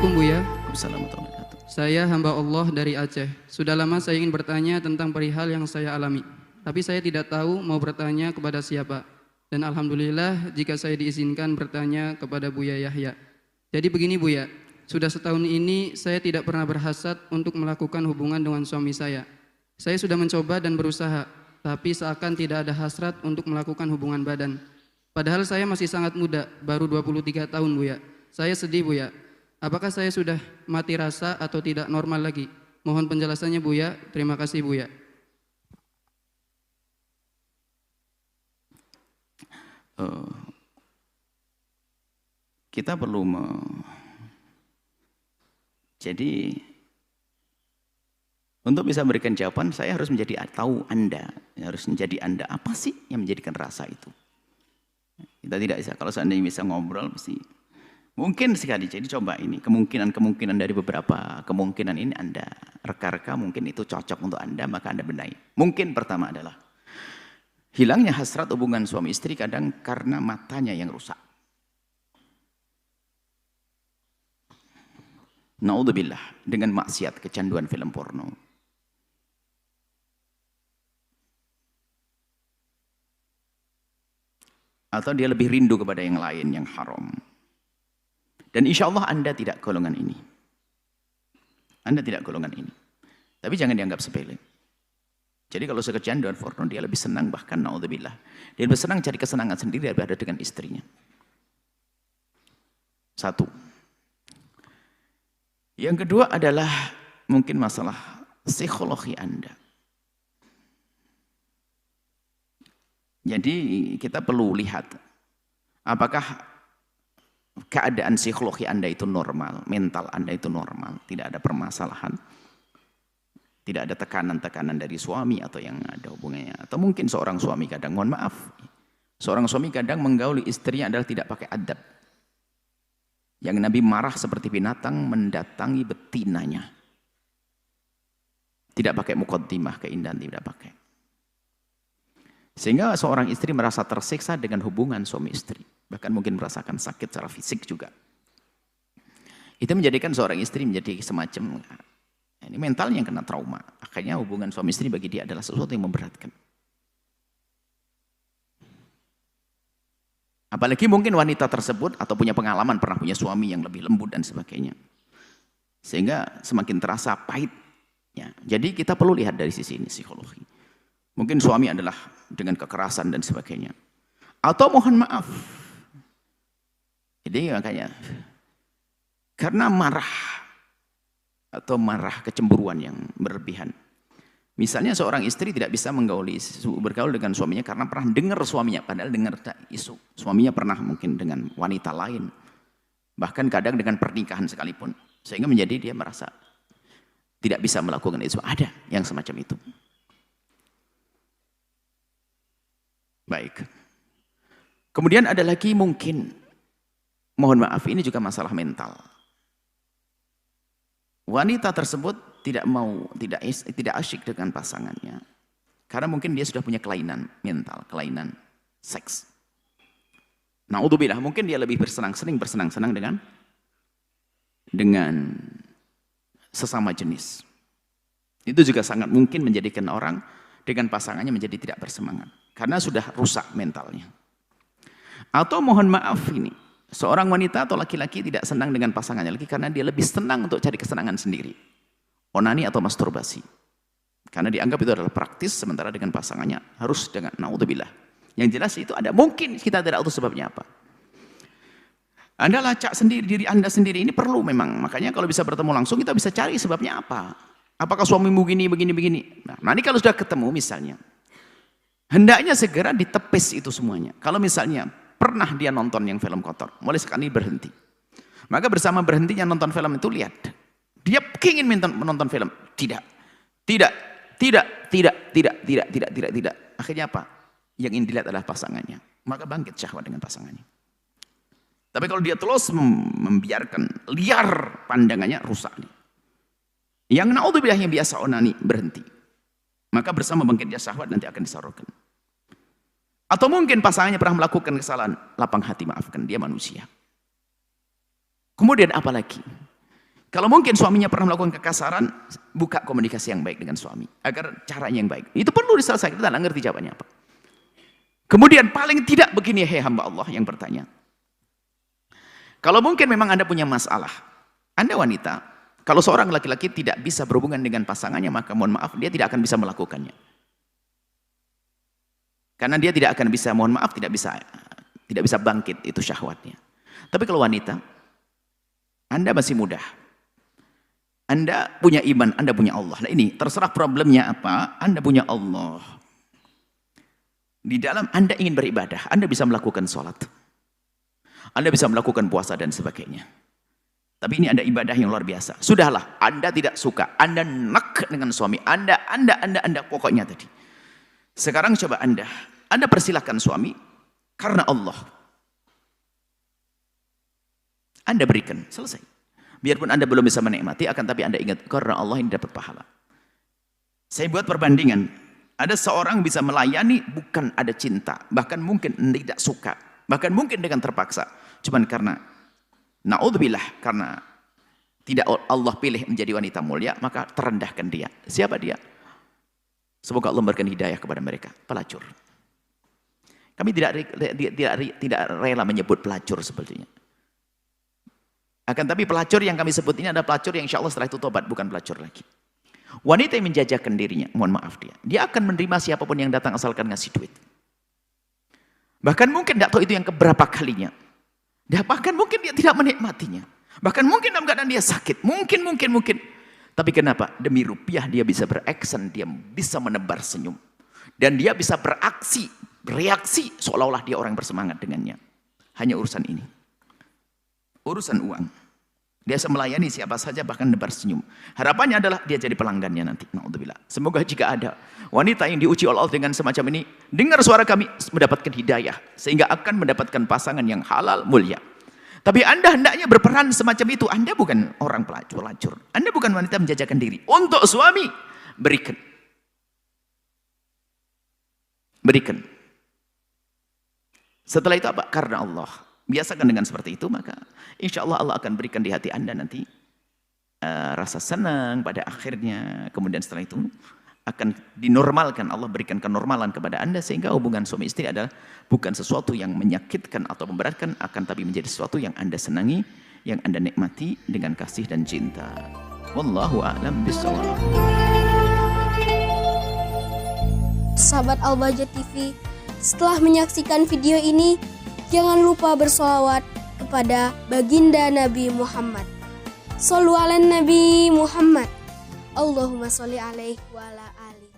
Assalamualaikum Buya. Assalamualaikum warahmatullahi wabarakatuh. Saya hamba Allah dari Aceh. Sudah lama saya ingin bertanya tentang perihal yang saya alami. Tapi saya tidak tahu mau bertanya kepada siapa. Dan alhamdulillah jika saya diizinkan bertanya kepada Buya Yahya. Jadi begini Buya, sudah setahun ini saya tidak pernah berhasad untuk melakukan hubungan dengan suami saya. Saya sudah mencoba dan berusaha, tapi seakan tidak ada hasrat untuk melakukan hubungan badan. Padahal saya masih sangat muda, baru 23 tahun Buya. Saya sedih Buya. Apakah saya sudah mati rasa atau tidak normal lagi? Mohon penjelasannya Buya. Terima kasih Buya. Kita perlu jadi untuk bisa memberikan jawaban, saya harus menjadi tahu Anda, harus menjadi Anda apa sih yang menjadikan rasa itu. Kita tidak bisa, kalau seandainya bisa ngobrol pasti mungkin sekali. Jadi coba ini kemungkinan dari beberapa kemungkinan ini Anda reka-reka, mungkin itu cocok untuk Anda, maka Anda benahi. Mungkin pertama adalah hilangnya hasrat hubungan suami istri kadang karena matanya yang rusak. Naudzubillah, dengan maksiat, kecanduan film porno. Atau dia lebih rindu kepada yang lain yang haram. Dan insya Allah Anda tidak golongan ini. Anda tidak golongan ini. Tapi jangan dianggap sepele. Jadi kalau kecanduan porno, dia lebih senang, bahkan naudzubillah, dia lebih senang cari kesenangan sendiri daripada dengan istrinya. Satu. Yang kedua adalah mungkin masalah psikologi Anda. Jadi kita perlu lihat apakah keadaan psikologi Anda itu normal, mental Anda itu normal, tidak ada permasalahan, tidak ada tekanan-tekanan dari suami atau yang ada hubungannya. Atau mungkin seorang suami kadang, mohon maaf, seorang suami kadang menggauli istrinya adalah tidak pakai adab. Yang Nabi marah seperti binatang mendatangi betinanya. Tidak pakai muqaddimah, keindahan tidak pakai. Sehingga seorang istri merasa tersiksa dengan hubungan suami istri. Bahkan mungkin merasakan sakit secara fisik juga. Itu menjadikan seorang istri menjadi semacam, ini mentalnya yang kena trauma. Akhirnya hubungan suami istri bagi dia adalah sesuatu yang memberatkan. Apalagi mungkin wanita tersebut atau punya pengalaman pernah punya suami yang lebih lembut dan sebagainya. Sehingga semakin terasa pahitnya. Jadi kita perlu lihat dari sisi ini psikologi. Mungkin suami adalah dengan kekerasan dan sebagainya. Atau mohon maaf. Jadi makanya karena marah atau marah kecemburuan yang berlebihan. Misalnya seorang istri tidak bisa bergaul dengan suaminya karena pernah dengar suaminya, padahal dengar isu suaminya pernah mungkin dengan wanita lain, bahkan kadang dengan pernikahan sekalipun, sehingga menjadi dia merasa tidak bisa melakukan itu. Ada yang semacam itu. Baik. Kemudian ada lagi mungkin, mohon maaf, ini juga masalah mental. Wanita tersebut tidak asyik dengan pasangannya. Karena mungkin dia sudah punya kelainan mental, kelainan seks. Naudzubillah, mungkin dia lebih sering bersenang-senang dengan sesama jenis. Itu juga sangat mungkin menjadikan orang dengan pasangannya menjadi tidak bersemangat. Karena sudah rusak mentalnya. Atau mohon maaf ini, seorang wanita atau laki-laki tidak senang dengan pasangannya lagi karena dia lebih senang untuk cari kesenangan sendiri. Onani atau masturbasi. Karena dianggap itu adalah praktis, sementara dengan pasangannya harus dengan naudzubillah. Yang jelas itu ada, mungkin kita tidak tahu sebabnya apa. Anda lacak sendiri, diri Anda sendiri ini perlu memang. Makanya kalau bisa bertemu langsung kita bisa cari sebabnya apa. Apakah suamimu begini. Nah, nanti kalau sudah ketemu misalnya, hendaknya segera ditepis itu semuanya. Kalau misalnya pernah dia nonton yang film kotor, mulai sekali berhenti. Maka bersama berhentinya nonton film itu lihat. Dia ingin menonton film. Tidak. Akhirnya apa? Yang ingin dilihat adalah pasangannya. Maka bangkit syahwat dengan pasangannya. Tapi kalau dia terus membiarkan liar pandangannya, rusak nih. Yang naudzubillah yang biasa onani berhenti. Maka bersama bangkitnya syahwat nanti akan disalurkan. Atau mungkin pasangannya pernah melakukan kesalahan, lapang hati maafkan, dia manusia. Kemudian apa lagi? Kalau mungkin suaminya pernah melakukan kekasaran, buka komunikasi yang baik dengan suami. Agar caranya yang baik. Itu perlu diselesaikan, kita tidak ngerti jawabannya apa. Kemudian paling tidak begini, hei hamba Allah yang bertanya. Kalau mungkin memang Anda punya masalah, Anda wanita, kalau seorang laki-laki tidak bisa berhubungan dengan pasangannya, maka mohon maaf, dia tidak akan bisa melakukannya. Karena dia tidak akan bisa, mohon maaf, tidak bisa bangkit itu syahwatnya. Tapi kalau wanita, Anda masih mudah. Anda punya iman, Anda punya Allah. Nah ini, terserah problemnya apa, Anda punya Allah. Di dalam Anda ingin beribadah, Anda bisa melakukan sholat. Anda bisa melakukan puasa dan sebagainya. Tapi ini ada ibadah yang luar biasa. Sudahlah, Anda tidak suka, Anda nek dengan suami, Anda, pokoknya tadi. Sekarang coba Anda persilahkan suami, karena Allah. Anda berikan, selesai. Biarpun Anda belum bisa menikmati, akan tapi Anda ingat, karena Allah ini dapat pahala. Saya buat perbandingan. Ada seorang bisa melayani bukan ada cinta. Bahkan mungkin tidak suka. Bahkan mungkin dengan terpaksa. Cuman karena, na'udzubillah, karena tidak Allah pilih menjadi wanita mulia, maka terendahkan dia. Siapa dia? Semoga Allah memberikan hidayah kepada mereka. Pelacur. Kami tidak rela menyebut pelacur sebetulnya. Akan tapi pelacur yang kami sebut ini adalah pelacur yang insya Allah setelah itu tobat, bukan pelacur lagi. Wanita yang menjajakan dirinya, mohon maaf dia akan menerima siapapun yang datang asalkan ngasih duit. Bahkan mungkin tidak tahu itu yang keberapa kalinya. Bahkan mungkin dia tidak menikmatinya. Bahkan mungkin dalam keadaan dia sakit. Mungkin. Tapi kenapa? Demi rupiah dia bisa beraksen, dia bisa menebar senyum. Dan dia bisa bereaksi seolah-olah dia orang bersemangat dengannya. Hanya urusan ini. Urusan uang. Dia bisa melayani siapa saja, bahkan nebar senyum. Harapannya adalah dia jadi pelanggannya nanti. Na'udzubillah. Semoga jika ada wanita yang diuji oleh Allah dengan semacam ini, dengar suara kami, mendapatkan hidayah. Sehingga akan mendapatkan pasangan yang halal, mulia. Tapi Anda hendaknya berperan semacam itu. Anda bukan orang pelacur. Anda bukan wanita menjajakan diri. Untuk suami, berikan. Berikan. Setelah itu apa? Karena Allah. Biasakan dengan seperti itu, maka insya Allah Allah akan berikan di hati Anda nanti rasa senang pada akhirnya. Kemudian setelah itu akan dinormalkan, Allah berikan kenormalan kepada Anda, sehingga hubungan suami istri adalah bukan sesuatu yang menyakitkan atau memberatkan, akan tapi menjadi sesuatu yang Anda senangi, yang Anda nikmati dengan kasih dan cinta. Wallahu a'lam bishawab. Sahabat Al-Bahjah TV, setelah menyaksikan video ini, jangan lupa bersolawat kepada baginda Nabi Muhammad. Shollu ala Nabi Muhammad. Allahumma sholli alaihi wa ala alihi.